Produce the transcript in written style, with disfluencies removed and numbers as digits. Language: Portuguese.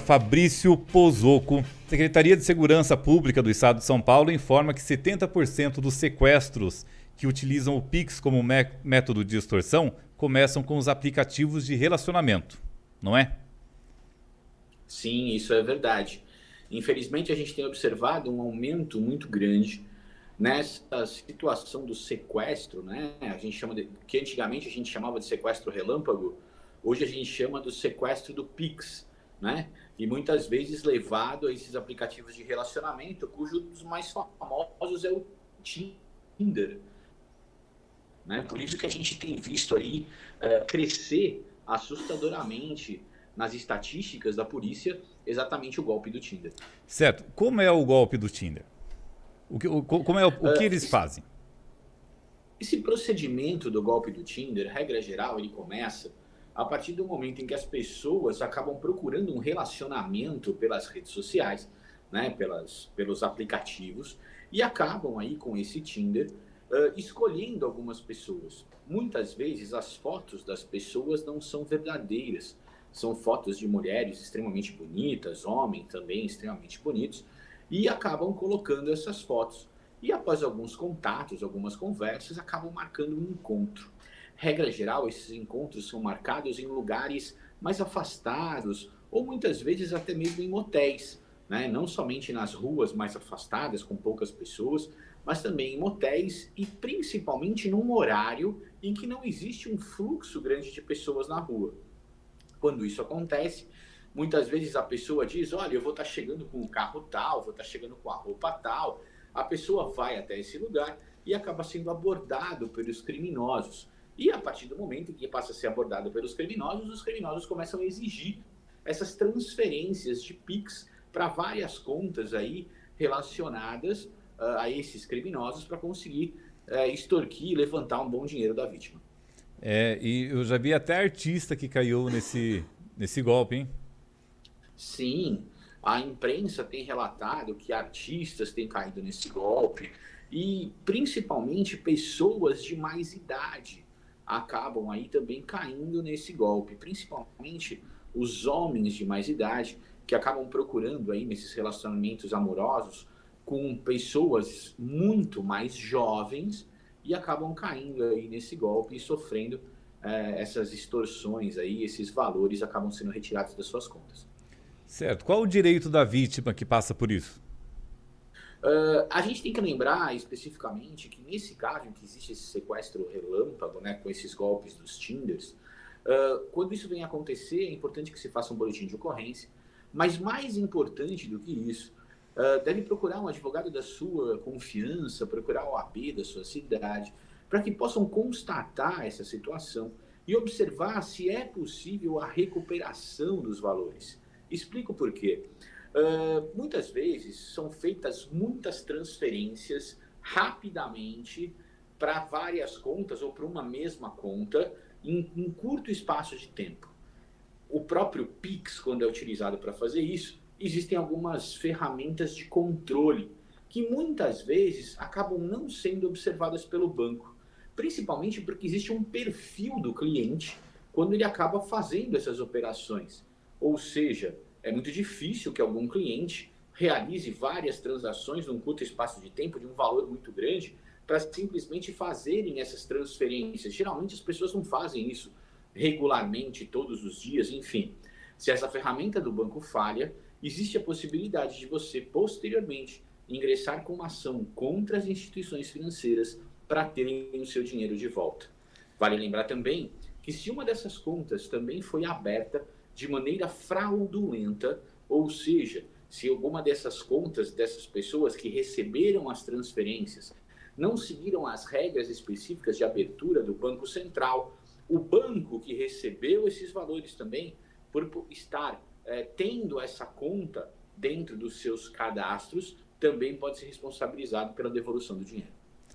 Fabrício Pozzocco. Secretaria de Segurança Pública do Estado de São Paulo informa que 70% dos sequestros que utilizam o Pix como método de extorsão começam com os aplicativos de relacionamento, não é? Sim, isso é verdade. Infelizmente, a gente tem observado um aumento muito grande nessa situação do sequestro, né? A gente chama de, que antigamente a gente chamava de sequestro relâmpago, hoje a gente chama do sequestro do Pix, né? E muitas vezes levado a esses aplicativos de relacionamento, cujos dos mais famosos é o Tinder, né? Por isso que a gente tem visto aí crescer assustadoramente nas estatísticas da polícia exatamente o golpe do Tinder. Certo. Como é o golpe do Tinder? O que eles Esse, fazem? esse procedimento do golpe do Tinder, regra geral, ele começa a partir do momento em que as pessoas acabam procurando um relacionamento pelas redes sociais, né, pelos aplicativos, e acabam aí com esse Tinder escolhendo algumas pessoas. Muitas vezes as fotos das pessoas não são verdadeiras, são fotos de mulheres extremamente bonitas, homens também extremamente bonitos, e acabam colocando essas fotos. E após alguns contatos, algumas conversas, acabam marcando um encontro. Regra geral, esses encontros são marcados em lugares mais afastados, ou muitas vezes até mesmo em motéis, né? Não somente nas ruas mais afastadas, com poucas pessoas, mas também em motéis e principalmente num horário em que não existe um fluxo grande de pessoas na rua. Quando isso acontece, muitas vezes a pessoa diz, olha, eu vou estar chegando com o carro tal, vou estar chegando com a roupa tal. A pessoa vai até esse lugar e acaba sendo abordado pelos criminosos. E a partir do momento em que passa a ser abordado pelos criminosos, os criminosos começam a exigir essas transferências de Pix para várias contas aí relacionadas a esses criminosos para conseguir extorquir e levantar um bom dinheiro da vítima. E eu já vi até artista que caiu nesse golpe, hein? Sim, a imprensa tem relatado que artistas têm caído nesse golpe e principalmente pessoas de mais idade acabam aí também caindo nesse golpe, principalmente os homens de mais idade que acabam procurando aí nesses relacionamentos amorosos com pessoas muito mais jovens e acabam caindo aí nesse golpe e sofrendo essas extorsões aí, esses valores acabam sendo retirados das suas contas. Certo. Qual o direito da vítima que passa por isso? A gente tem que lembrar especificamente que nesse caso em que existe esse sequestro relâmpago, né, com esses golpes dos Tinders, quando isso vem a acontecer, é importante que se faça um boletim de ocorrência, mas mais importante do que isso, deve procurar um advogado da sua confiança, procurar o OAB da sua cidade, para que possam constatar essa situação e observar se é possível a recuperação dos valores. Explico por quê. Muitas vezes são feitas muitas transferências rapidamente para várias contas ou para uma mesma conta em um curto espaço de tempo. O próprio Pix, quando é utilizado para fazer isso, existem algumas ferramentas de controle que muitas vezes acabam não sendo observadas pelo banco, principalmente porque existe um perfil do cliente quando ele acaba fazendo essas operações. Ou seja, é muito difícil que algum cliente realize várias transações num curto espaço de tempo de um valor muito grande para simplesmente fazerem essas transferências. Geralmente as pessoas não fazem isso regularmente, todos os dias, enfim. Se essa ferramenta do banco falha, existe a possibilidade de você, posteriormente, ingressar com uma ação contra as instituições financeiras para terem o seu dinheiro de volta. Vale lembrar também que se uma dessas contas também foi aberta de maneira fraudulenta, ou seja, se alguma dessas contas dessas pessoas que receberam as transferências não seguiram as regras específicas de abertura do Banco Central, o banco que recebeu esses valores também, por estar tendo essa conta dentro dos seus cadastros, também pode ser responsabilizado pela devolução do dinheiro.